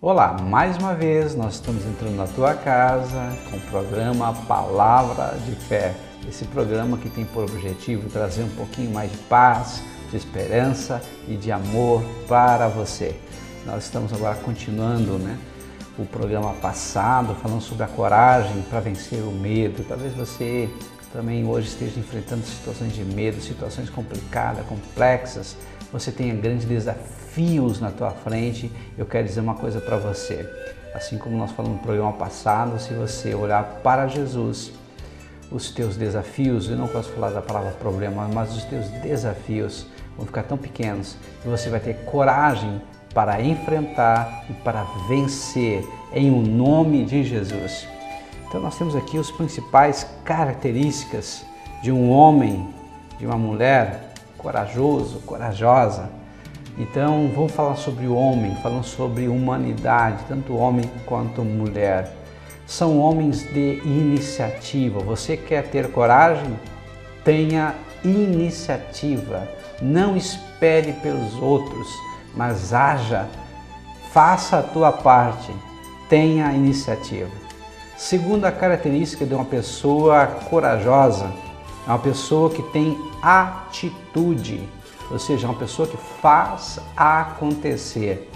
Olá, mais uma vez nós estamos entrando na tua casa com o programa Palavra de Fé. Esse programa que tem por objetivo trazer um pouquinho mais de paz, de esperança e de amor para você. Nós estamos agora continuando, o programa passado, falando sobre a coragem para vencer o medo. Talvez você também hoje esteja enfrentando situações de medo, situações complicadas, complexas. Você tenha grandes desafios na tua frente. Eu quero dizer uma coisa para você. Assim como nós falamos no programa passado, se você olhar para Jesus, os teus desafios, eu não posso falar da palavra problema, mas os teus desafios vão ficar tão pequenos que você vai ter coragem para enfrentar e para vencer em o nome de Jesus. Então nós temos aqui as principais características de um homem, de uma mulher corajoso, corajosa. Então vamos falar sobre o homem, falando sobre humanidade, tanto homem quanto mulher. São homens de iniciativa. Você quer ter coragem? Tenha iniciativa. Não espere pelos outros, mas haja, faça a tua parte, tenha iniciativa. Segunda característica de uma pessoa corajosa, é uma pessoa que tem atitude, ou seja, uma pessoa que faz acontecer.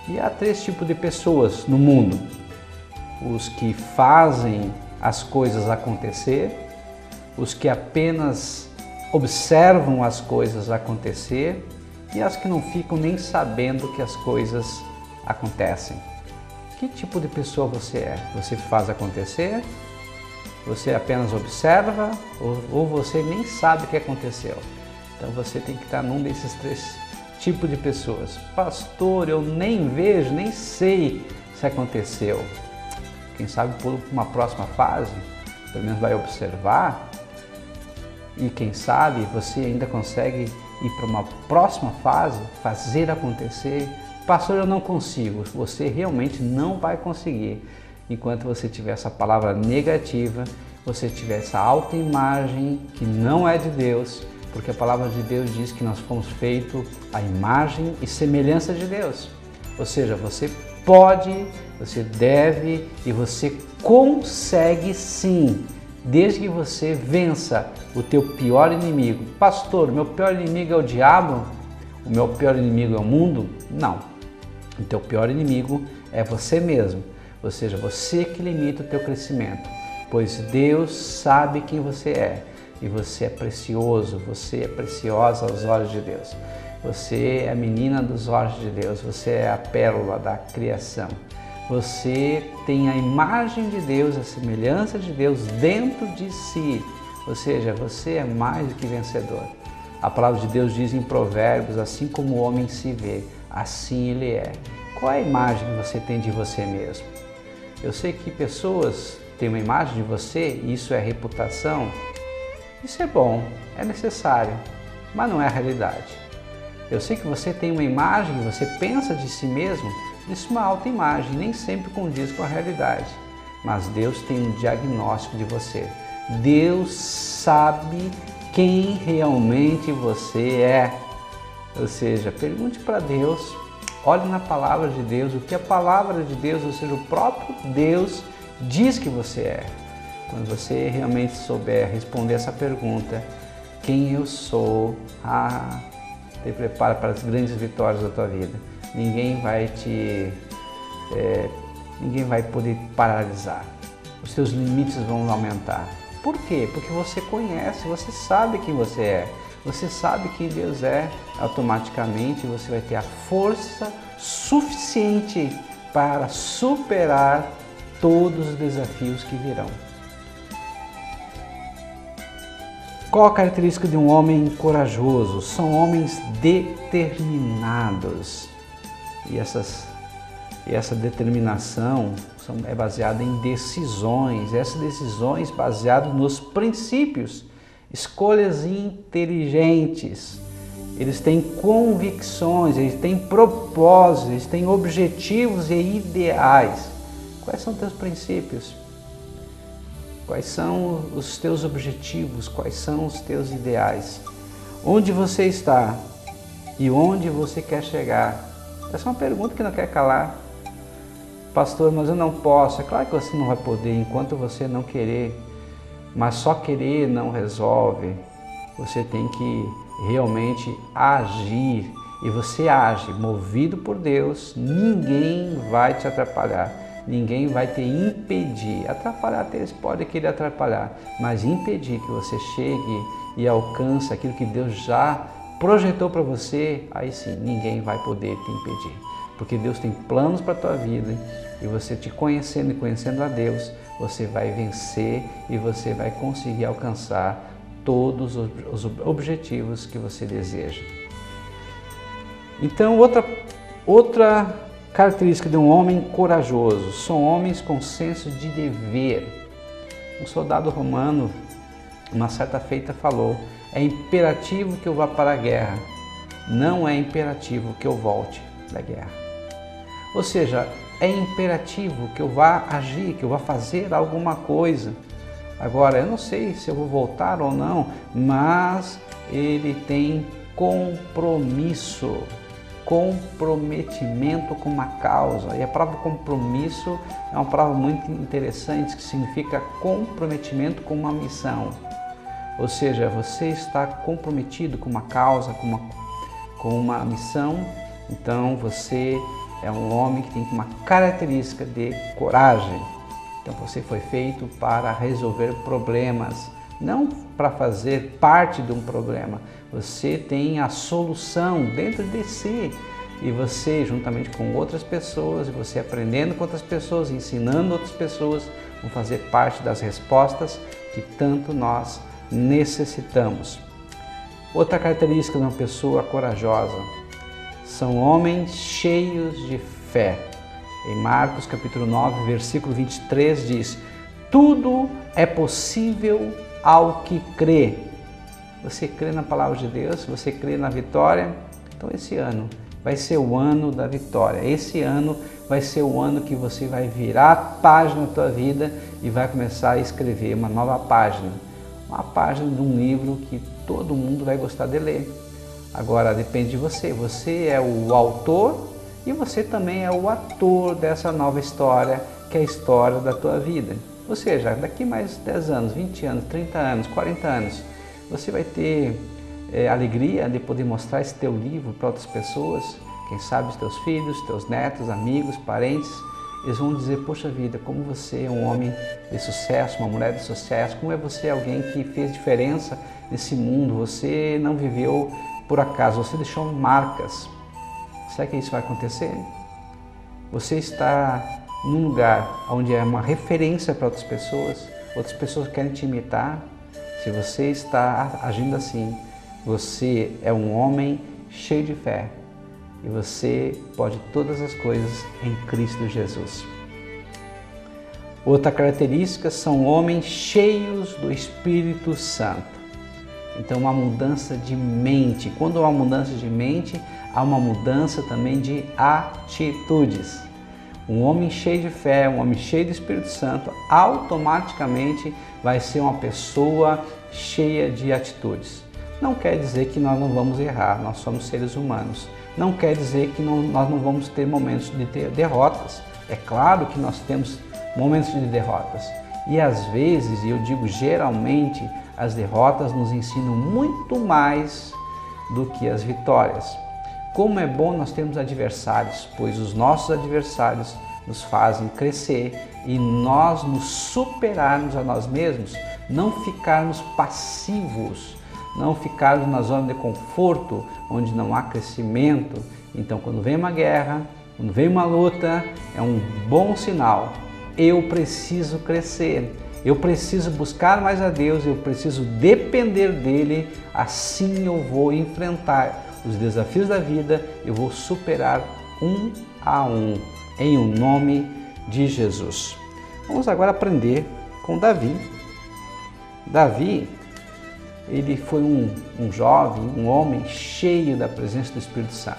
E há três tipos de pessoas no mundo: os que fazem as coisas acontecer, os que apenas observam as coisas acontecer e as que não ficam nem sabendo que as coisas acontecem. Que tipo de pessoa você é? Você faz acontecer? Você apenas observa? Ou você nem sabe o que aconteceu? Então você tem que estar num desses três tipos de pessoas. Pastor, eu nem vejo, nem sei se aconteceu. Quem sabe por uma próxima fase, pelo menos vai observar. E quem sabe você ainda consegue ir para uma próxima fase, fazer acontecer. Pastor, eu não consigo. Você realmente não vai conseguir. Enquanto você tiver essa palavra negativa, você tiver essa autoimagem que não é de Deus, porque a palavra de Deus diz que nós fomos feitos à imagem e semelhança de Deus. Ou seja, você pode, você deve e você consegue sim, desde que você vença o teu pior inimigo. Pastor, meu pior inimigo é o diabo? O meu pior inimigo é o mundo? Não. O teu pior inimigo é você mesmo. Ou seja, você que limita o teu crescimento, pois Deus sabe quem você é e você é precioso, você é preciosa aos olhos de Deus. Você é a menina dos olhos de Deus, você é a pérola da criação. Você tem a imagem de Deus, a semelhança de Deus dentro de si, ou seja, você é mais do que vencedor. A palavra de Deus diz em Provérbios, assim como o homem se vê, assim ele é. Qual é a imagem que você tem de você mesmo? Eu sei que pessoas têm uma imagem de você, e isso é reputação. Isso é bom, é necessário, mas não é a realidade. Eu sei que você tem uma imagem, você pensa de si mesmo, isso é uma autoimagem, nem sempre condiz com a realidade. Mas Deus tem um diagnóstico de você. Deus sabe quem realmente você é. Ou seja, pergunte para Deus, olhe na palavra de Deus, o que a palavra de Deus, ou seja, o próprio Deus diz que você é. Quando você realmente souber responder essa pergunta, quem eu sou, te prepara para as grandes vitórias da tua vida. Ninguém vai poder paralisar. Os teus limites vão aumentar. Por quê? Porque você conhece, você sabe quem você é. Você sabe quem Deus é, automaticamente você vai ter a força suficiente para superar todos os desafios que virão. Qual a característica de um homem corajoso? São homens determinados. E essa determinação é baseada em decisões. Essas decisões baseadas nos princípios, escolhas inteligentes. Eles têm convicções, eles têm propósitos, eles têm objetivos e ideais. Quais são teus princípios? Quais são os teus objetivos? Quais são os teus ideais? Onde você está e onde você quer chegar? Essa é uma pergunta que não quer calar. Pastor, mas eu não posso. É claro que você não vai poder enquanto você não querer, mas só querer não resolve. Você tem que realmente agir, e você age movido por Deus. Ninguém vai te atrapalhar, ninguém vai te impedir. Atrapalhar até eles podem querer atrapalhar, mas impedir que você chegue e alcance aquilo que Deus já projetou para você, aí sim, ninguém vai poder te impedir. Porque Deus tem planos para a tua vida, e você te conhecendo e conhecendo a Deus, você vai vencer e você vai conseguir alcançar todos os objetivos que você deseja. Então, outra característica de um homem corajoso, são homens com senso de dever. Um soldado romano, uma certa feita, falou: é imperativo que eu vá para a guerra, não é imperativo que eu volte da guerra. Ou seja, é imperativo que eu vá agir, que eu vá fazer alguma coisa. Agora, eu não sei se eu vou voltar ou não, mas ele tem compromisso, comprometimento com uma causa. E a palavra compromisso é uma palavra muito interessante, que significa comprometimento com uma missão. Ou seja, você está comprometido com uma causa, com uma missão. Então você é um homem que tem uma característica de coragem. Então você foi feito para resolver problemas, não para fazer parte de um problema. Você tem a solução dentro de si, e você, juntamente com outras pessoas, e você aprendendo com outras pessoas, ensinando outras pessoas, vão fazer parte das respostas que tanto nós necessitamos. Outra característica de uma pessoa corajosa são homens cheios de fé. Em Marcos capítulo 9, versículo 23 diz: tudo é possível ao que crê. Você crê na palavra de Deus? Você crê na vitória? Então esse ano vai ser o ano da vitória. Esse ano vai ser o ano que você vai virar a página da tua vida e vai começar a escrever uma nova página. Uma página de um livro que todo mundo vai gostar de ler. Agora depende de você. Você é o autor e você também é o ator dessa nova história, que é a história da tua vida. Ou seja, daqui mais 10 anos, 20 anos, 30 anos, 40 anos, você vai ter alegria de poder mostrar esse teu livro para outras pessoas. Quem sabe os teus filhos, teus netos, amigos, parentes, eles vão dizer: poxa vida, como você é um homem de sucesso, uma mulher de sucesso, como é você alguém que fez diferença nesse mundo, você não viveu por acaso, você deixou marcas. Será que isso vai acontecer? Você está num lugar onde é uma referência para outras pessoas querem te imitar. Se você está agindo assim, você é um homem cheio de fé e você pode todas as coisas em Cristo Jesus. Outra característica são homens cheios do Espírito Santo. Então, uma mudança de mente. Quando há uma mudança de mente, há uma mudança também de atitudes. Um homem cheio de fé, um homem cheio do Espírito Santo, automaticamente vai ser uma pessoa cheia de atitudes. Não quer dizer que nós não vamos errar, nós somos seres humanos. Não quer dizer que nós não vamos ter momentos de ter derrotas. É claro que nós temos momentos de derrotas. E às vezes, e eu digo geralmente, as derrotas nos ensinam muito mais do que as vitórias. Como é bom nós termos adversários, pois os nossos adversários nos fazem crescer e nós nos superarmos a nós mesmos, não ficarmos passivos, não ficarmos na zona de conforto, onde não há crescimento. Então, quando vem uma guerra, quando vem uma luta, é um bom sinal. Eu preciso crescer. Eu preciso buscar mais a Deus, eu preciso depender dEle, assim eu vou enfrentar os desafios da vida, eu vou superar um a um, em o nome de Jesus. Vamos agora aprender com Davi. Davi, ele foi um jovem, um homem cheio da presença do Espírito Santo.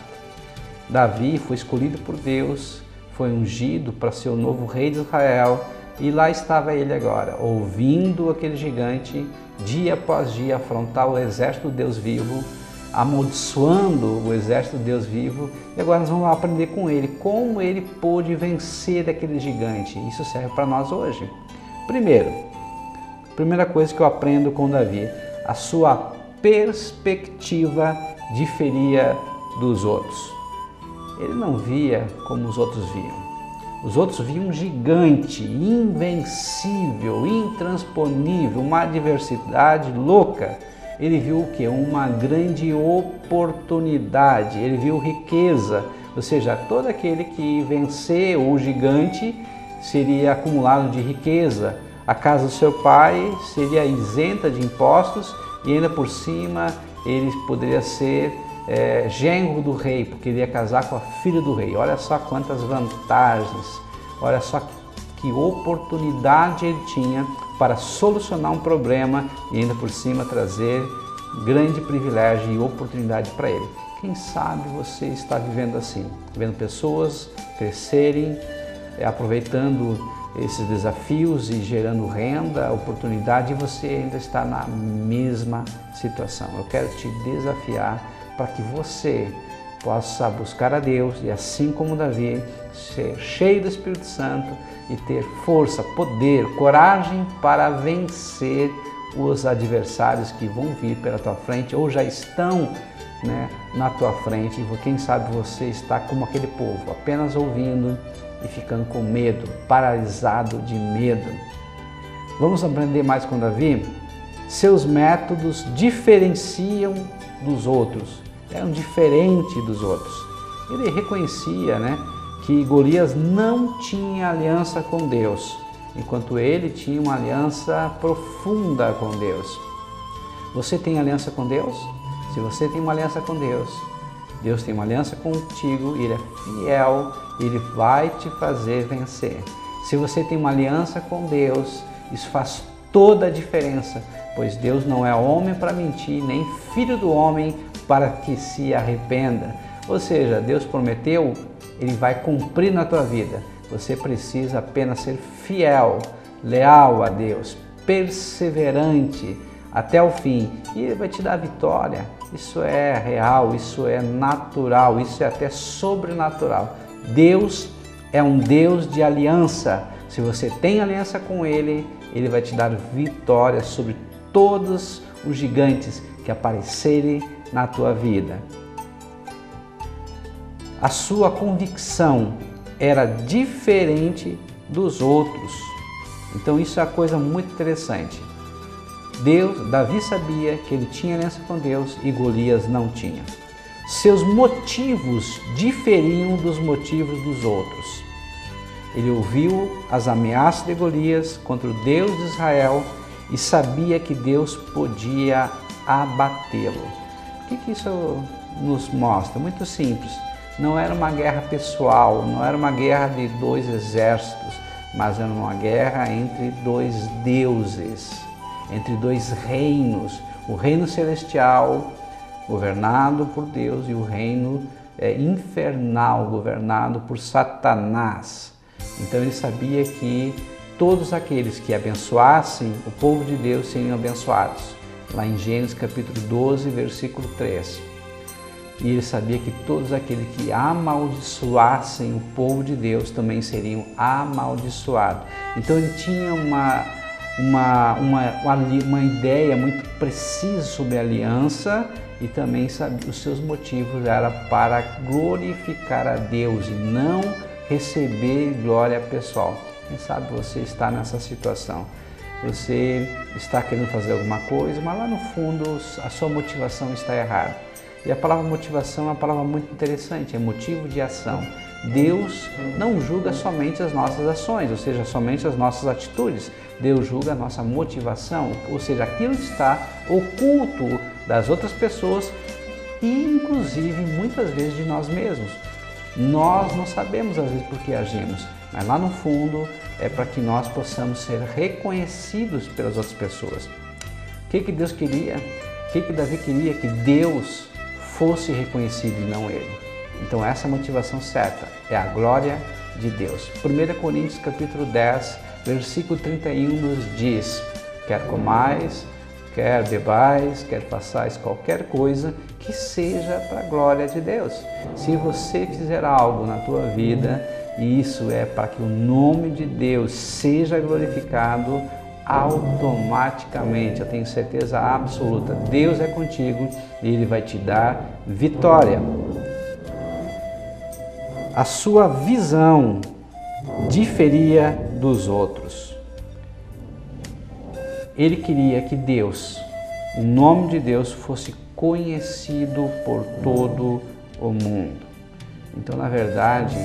Davi foi escolhido por Deus, foi ungido para ser o novo rei de Israel. E lá estava ele agora, ouvindo aquele gigante, dia após dia, afrontar o exército do Deus vivo, amaldiçoando o exército do Deus vivo. E agora nós vamos aprender com ele como ele pôde vencer aquele gigante. Isso serve para nós hoje. Primeira coisa que eu aprendo com Davi, a sua perspectiva diferia dos outros. Ele não via como os outros viam. Os outros viam um gigante, invencível, intransponível, uma adversidade louca. Ele viu o quê? Uma grande oportunidade, ele viu riqueza, ou seja, todo aquele que venceu o gigante seria acumulado de riqueza. A casa do seu pai seria isenta de impostos e ainda por cima ele poderia ser genro do rei, porque ele ia casar com a filha do rei. Olha só quantas vantagens, olha só que oportunidade ele tinha para solucionar um problema e ainda por cima trazer grande privilégio e oportunidade para ele. Quem sabe você está vivendo assim, vendo pessoas crescerem, aproveitando esses desafios e gerando renda, oportunidade, e você ainda está na mesma situação. Eu quero te desafiar para que você possa buscar a Deus e, assim como Davi, ser cheio do Espírito Santo e ter força, poder, coragem para vencer os adversários que vão vir pela tua frente ou já estão, na tua frente. E quem sabe você está como aquele povo, apenas ouvindo e ficando com medo, paralisado de medo. Vamos aprender mais com Davi? Seus métodos diferenciam dos outros, eram diferentes dos outros. Ele reconhecia, que Golias não tinha aliança com Deus, enquanto ele tinha uma aliança profunda com Deus. Você tem aliança com Deus? Se você tem uma aliança com Deus, Deus tem uma aliança contigo, Ele é fiel, Ele vai te fazer vencer. Se você tem uma aliança com Deus, isso faz toda a diferença, pois Deus não é homem para mentir, nem filho do homem para que se arrependa. Ou seja, Deus prometeu, Ele vai cumprir na tua vida. Você precisa apenas ser fiel, leal a Deus, perseverante até o fim, e Ele vai te dar a vitória. Isso é real, isso é natural, isso é até sobrenatural. Deus é um Deus de aliança. Se você tem aliança com Ele, Ele vai te dar vitória sobre todos os gigantes que aparecerem na tua vida. A sua convicção era diferente dos outros. Então isso é uma coisa muito interessante. Davi sabia que ele tinha aliança com Deus e Golias não tinha. Seus motivos diferiam dos motivos dos outros. Ele ouviu as ameaças de Golias contra o Deus de Israel e sabia que Deus podia abatê-lo. O que isso nos mostra? Muito simples. Não era uma guerra pessoal, não era uma guerra de dois exércitos, mas era uma guerra entre dois deuses, entre dois reinos. O reino celestial, governado por Deus, e o reino infernal, governado por Satanás. Então ele sabia que todos aqueles que abençoassem o povo de Deus seriam abençoados. Lá em Gênesis capítulo 12, versículo 3. E ele sabia que todos aqueles que amaldiçoassem o povo de Deus também seriam amaldiçoados. Então ele tinha uma ideia muito precisa sobre a aliança e também sabia, os seus motivos eram para glorificar a Deus e não receber glória pessoal. Quem sabe você está nessa situação. Você está querendo fazer alguma coisa, mas lá no fundo a sua motivação está errada. E a palavra motivação é uma palavra muito interessante, é motivo de ação. Deus não julga somente as nossas ações, ou seja, somente as nossas atitudes. Deus julga a nossa motivação, ou seja, aquilo que está oculto das outras pessoas e inclusive muitas vezes de nós mesmos. Nós não sabemos às vezes por que agimos, mas lá no fundo é para que nós possamos ser reconhecidos pelas outras pessoas. O que Deus queria? O que Davi queria? Que Deus fosse reconhecido e não ele. Então essa é a motivação certa, é a glória de Deus. 1 Coríntios capítulo 10, versículo 31 nos diz: quer comais, quer bebais, quer façais qualquer coisa que seja para a glória de Deus. Se você fizer algo na tua vida, e isso é para que o nome de Deus seja glorificado, automaticamente, eu tenho certeza absoluta, Deus é contigo e Ele vai te dar vitória. A sua visão diferia dos outros. Ele queria que Deus, o nome de Deus, fosse conhecido por todo o mundo. Então, na verdade,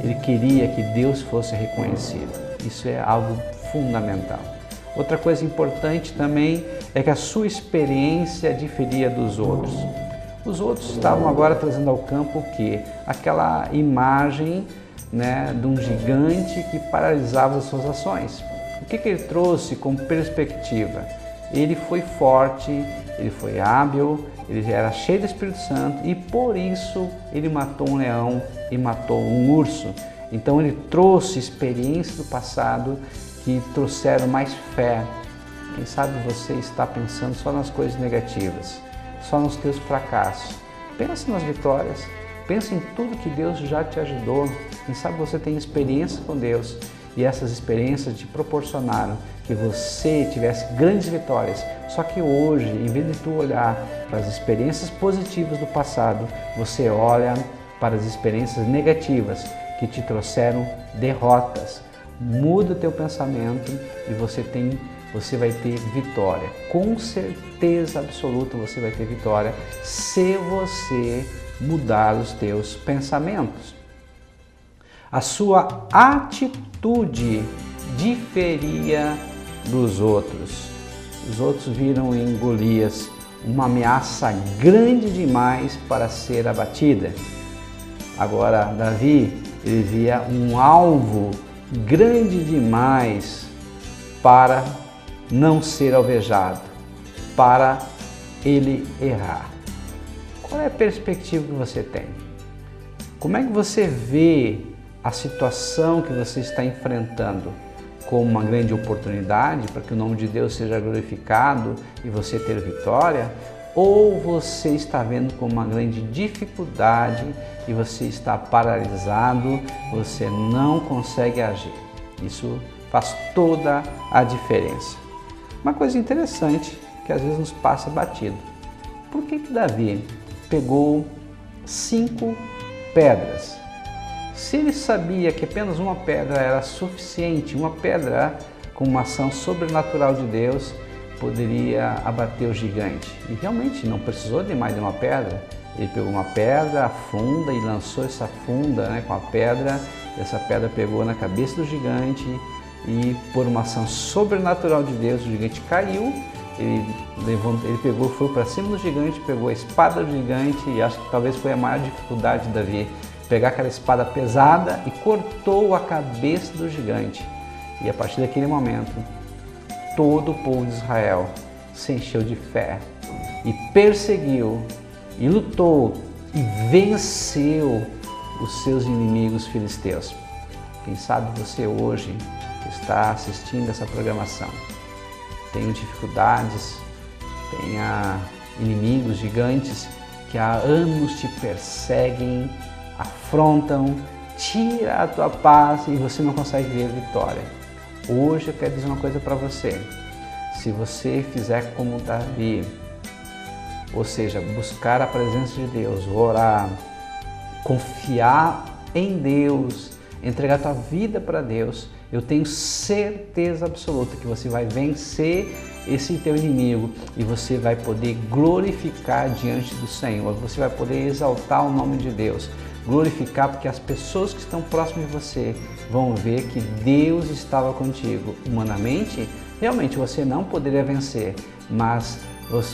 ele queria que Deus fosse reconhecido. Isso é algo fundamental. Outra coisa importante também é que a sua experiência diferia dos outros. Os outros estavam agora trazendo ao campo o quê? Aquela imagem, de um gigante que paralisava as suas ações. O que ele trouxe como perspectiva? Ele foi forte, ele foi hábil, ele era cheio do Espírito Santo e por isso ele matou um leão e matou um urso. Então ele trouxe experiências do passado que trouxeram mais fé. Quem sabe você está pensando só nas coisas negativas, só nos teus fracassos. Pense nas vitórias, pense em tudo que Deus já te ajudou. Quem sabe você tem experiência com Deus e essas experiências te proporcionaram que você tivesse grandes vitórias. Só que hoje, em vez de tu olhar para as experiências positivas do passado, você olha para as experiências negativas que te trouxeram derrotas. Muda o teu pensamento e você vai ter vitória. Com certeza absoluta você vai ter vitória se você mudar os teus pensamentos. A sua atitude diferia dos outros. Os outros viram em Golias uma ameaça grande demais para ser abatida. Agora, Davi, ele via um alvo grande demais para não ser alvejado, para ele errar. Qual é a perspectiva que você tem? Como é que você vê a situação que você está enfrentando como uma grande oportunidade para que o nome de Deus seja glorificado e você ter vitória? Ou você está vendo como uma grande dificuldade e você está paralisado, você não consegue agir? Isso faz toda a diferença. Uma coisa interessante que às vezes nos passa batido. Por que Davi pegou 5 pedras? Se ele sabia que apenas uma pedra era suficiente, uma pedra com uma ação sobrenatural de Deus poderia abater o gigante. E realmente não precisou de mais de uma pedra. Ele pegou uma pedra, a funda, e lançou essa funda com a pedra. Essa pedra pegou na cabeça do gigante e por uma ação sobrenatural de Deus, o gigante caiu. Ele pegou, foi para cima do gigante, pegou a espada do gigante e acho que talvez foi a maior dificuldade de Davi. Pegar aquela espada pesada e cortou a cabeça do gigante. E a partir daquele momento, todo o povo de Israel se encheu de fé e perseguiu e lutou e venceu os seus inimigos filisteus. Quem sabe você hoje está assistindo essa programação, tem dificuldades, tem inimigos gigantes que há anos te perseguem, afrontam, tira a tua paz e você não consegue ver vitória. Hoje eu quero dizer uma coisa para você. Se você fizer como Davi, ou seja, buscar a presença de Deus, orar, confiar em Deus, entregar a tua vida para Deus, eu tenho certeza absoluta que você vai vencer esse teu inimigo e você vai poder glorificar diante do Senhor, você vai poder exaltar o nome de Deus, glorificar porque as pessoas que estão próximas de você vão ver que Deus estava contigo. Humanamente, realmente você não poderia vencer, mas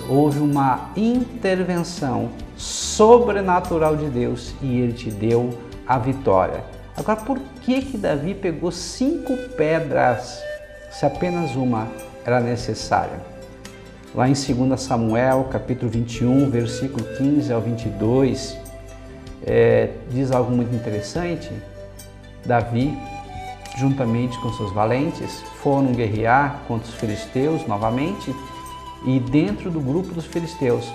houve uma intervenção sobrenatural de Deus e Ele te deu a vitória. Agora, por que Davi pegou 5 pedras se apenas uma era necessária? Lá em 2 Samuel, capítulo 21, versículo 15 ao 22, diz algo muito interessante. Davi, juntamente com seus valentes, foram guerrear contra os filisteus novamente E dentro do grupo dos filisteus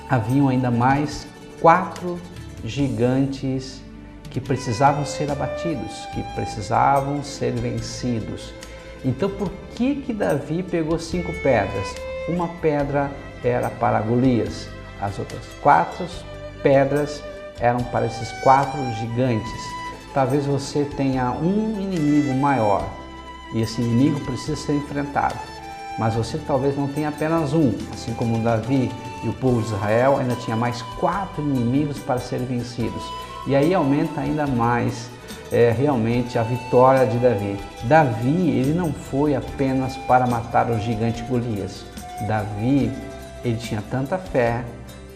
haviam ainda mais 4 gigantes que precisavam ser abatidos, que precisavam ser vencidos. Então por que Davi pegou 5 pedras? Uma pedra era para Golias, as outras 4 pedras eram para esses 4 gigantes. Talvez você tenha um inimigo maior e esse inimigo precisa ser enfrentado, mas você talvez não tenha apenas um, assim como Davi e o povo de Israel ainda tinha mais 4 inimigos para serem vencidos. E aí aumenta ainda mais realmente a vitória de Davi. Davi, ele não foi apenas para matar o gigante Golias. Davi, ele tinha tanta fé,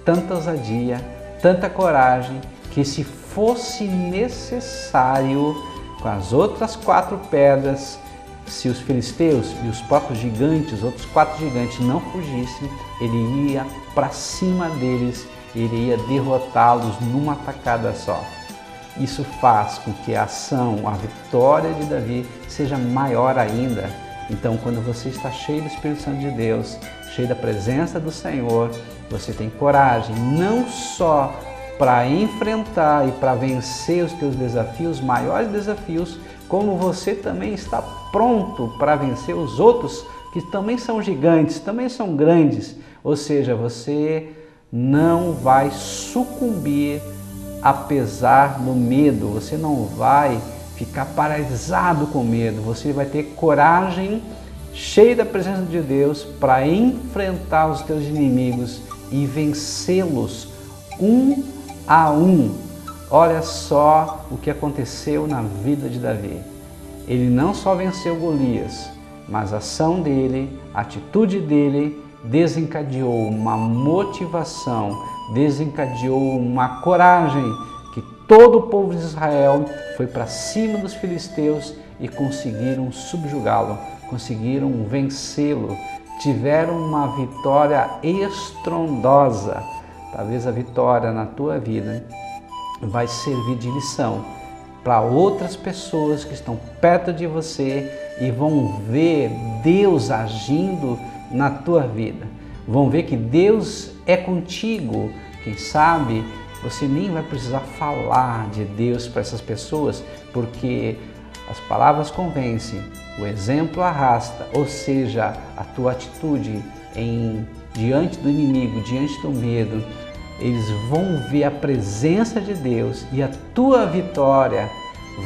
tanta ousadia, tanta coragem, que se fosse necessário, com as outras 4 pedras, se os filisteus e os próprios gigantes, os outros 4 gigantes não fugissem, ele ia para cima deles, ele ia derrotá-los numa tacada só. Isso faz com que a ação, a vitória de Davi seja maior ainda. Então, quando você está cheio do Espírito Santo de Deus, cheio da presença do Senhor, você tem coragem não só para enfrentar e para vencer os teus desafios, maiores desafios, como você também está pronto para vencer os outros que também são gigantes, também são grandes. Ou seja, você não vai sucumbir apesar do medo, você não vai ficar paralisado com medo, você vai ter coragem, cheio da presença de Deus, para enfrentar os teus inimigos e vencê-los um a um. Olha só o que aconteceu na vida de Davi. Ele não só venceu Golias, mas a ação dele, a atitude dele desencadeou uma motivação, desencadeou uma coragem que todo o povo de Israel foi para cima dos filisteus e conseguiram subjugá-lo, conseguiram vencê-lo, tiveram uma vitória estrondosa. Talvez a vitória na tua vida vai servir de lição para outras pessoas que estão perto de você e vão ver Deus agindo na tua vida. Vão ver que Deus é contigo. Quem sabe você nem vai precisar falar de Deus para essas pessoas, porque as palavras convencem, o exemplo arrasta, ou seja, a tua atitude diante do inimigo, diante do medo, eles vão ver a presença de Deus e a tua vitória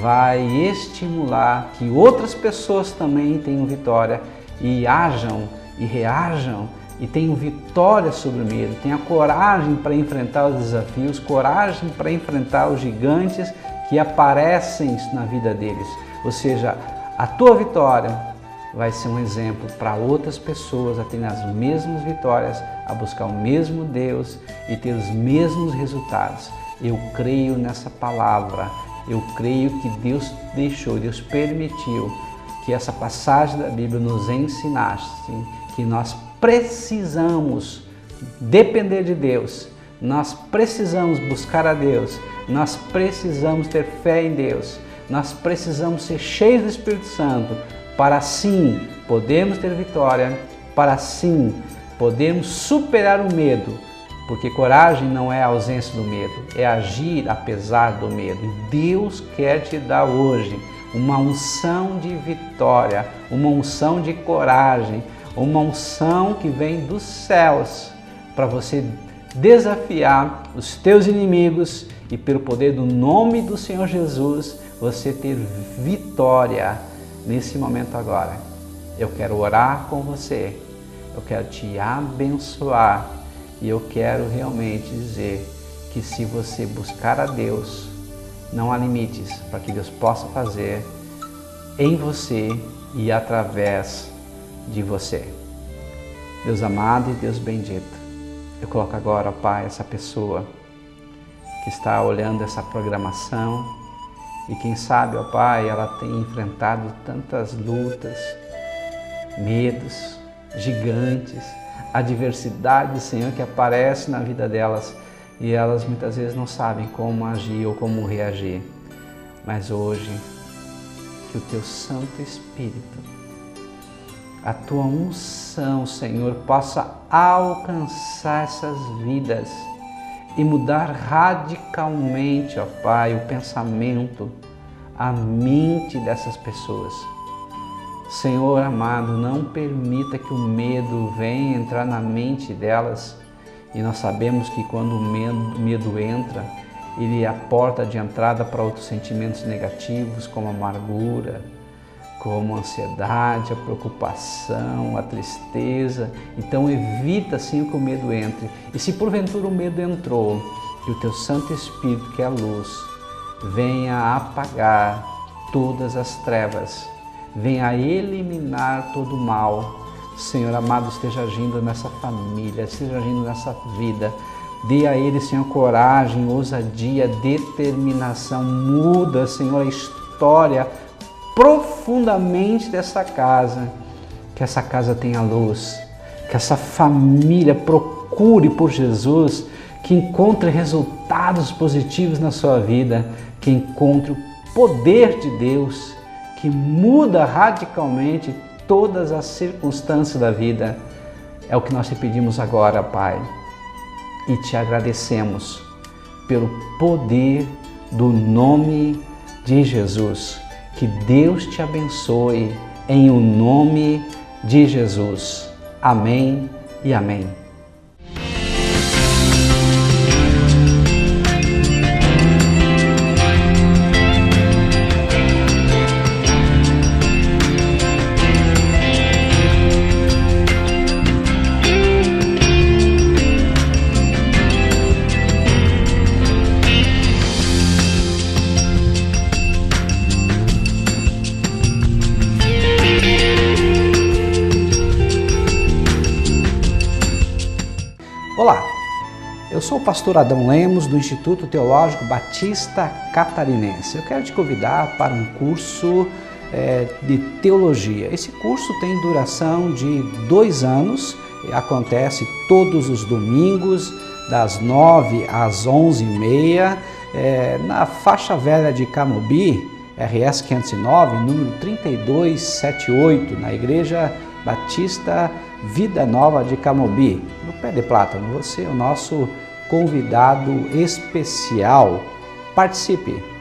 vai estimular que outras pessoas também tenham vitória e ajam e reajam e tenham vitória sobre o medo, tenham coragem para enfrentar os desafios, coragem para enfrentar os gigantes que aparecem na vida deles. Ou seja, a tua vitória vai ser um exemplo para outras pessoas a terem as mesmas vitórias, a buscar o mesmo Deus e ter os mesmos resultados. Eu creio nessa palavra, eu creio que Deus deixou, Deus permitiu que essa passagem da Bíblia nos ensinasse que nós precisamos depender de Deus, nós precisamos buscar a Deus, nós precisamos ter fé em Deus, nós precisamos ser cheios do Espírito Santo para assim podermos ter vitória, para assim podermos superar o medo, porque coragem não é a ausência do medo, é agir apesar do medo. E Deus quer te dar hoje uma unção de vitória, uma unção de coragem, uma unção que vem dos céus para você desafiar os teus inimigos e pelo poder do nome do Senhor Jesus você ter vitória nesse momento agora. Eu quero orar com você, eu quero te abençoar e eu quero realmente dizer que se você buscar a Deus, não há limites para que Deus possa fazer em você e através de você. Deus amado e Deus bendito, eu coloco agora, ó Pai, essa pessoa que está olhando essa programação e quem sabe, ó Pai, ela tem enfrentado tantas lutas, medos, gigantes, adversidades, Senhor, que aparece na vida delas e elas muitas vezes não sabem como agir ou como reagir. Mas hoje, que o Teu Santo Espírito a Tua unção, Senhor, possa alcançar essas vidas e mudar radicalmente, ó Pai, o pensamento, a mente dessas pessoas. Senhor amado, não permita que o medo venha entrar na mente delas. E nós sabemos que quando o medo entra, ele é a porta de entrada para outros sentimentos negativos, como a amargura, como a ansiedade, a preocupação, a tristeza. Então evita assim que o medo entre. E se porventura o medo entrou, que o Teu Santo Espírito, que é a luz, venha apagar todas as trevas, venha eliminar todo o mal. Senhor amado, esteja agindo nessa família, esteja agindo nessa vida. Dê a ele, Senhor, coragem, ousadia, determinação. Muda, Senhor, a história profundamente dessa casa. Que essa casa tenha luz, que essa família procure por Jesus, que encontre resultados positivos na sua vida, que encontre o poder de Deus, que muda radicalmente todas as circunstâncias da vida. É o que nós te pedimos agora, Pai, e te agradecemos pelo poder do nome de Jesus. Que Deus te abençoe em o nome de Jesus. Amém e amém. Olá, eu sou o pastor Adão Lemos do Instituto Teológico Batista Catarinense. Eu quero te convidar para um curso de teologia. Esse curso tem duração de 2 anos, acontece todos os domingos, das 9 às 11h30, na faixa velha de Camobi, RS 509, número 3278, na Igreja Batista Vida Nova de Camobi, no Pé de Plátano. Você é o nosso convidado especial. Participe!